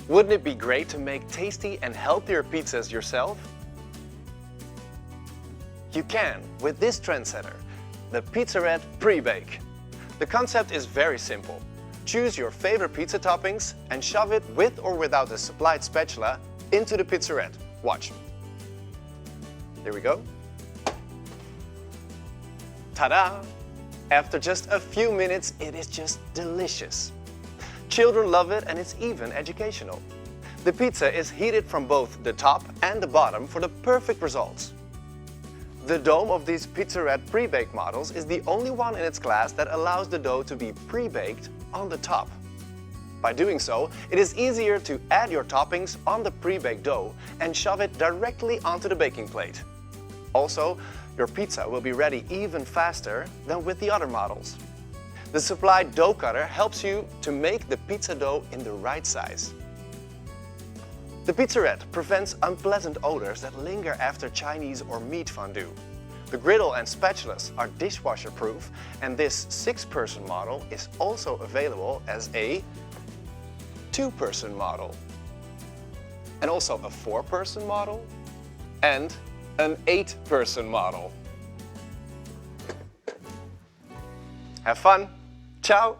Wouldn't it be great to make tasty and healthier pizzas yourself? You can with this trendsetter, the Pizzarette Pré-Bake. The concept is very simple. Choose your favorite pizza toppings and shove it with or without a supplied spatula into the Pizzarette. Watch. Here we go. Ta-da! After just a few minutes, it is just delicious. Children love it and it's even educational. The pizza is heated from both the top and the bottom for the perfect results. The dome of these Pizzarette Pré-Bake models is the only one in its class that allows the dough to be pre-baked on the top. By doing so, it is easier to add your toppings on the pre-baked dough and shove it directly onto the baking plate. Also, your pizza will be ready even faster than with the other models. The supplied dough cutter helps you to make the pizza dough in the right size. The Pizzarette prevents unpleasant odors that linger after Chinese or meat fondue. The griddle and spatulas are dishwasher proof, and this 6-person model is also available as a 2-person model, and also a 4-person model and an 8-person model. Have fun! Ciao!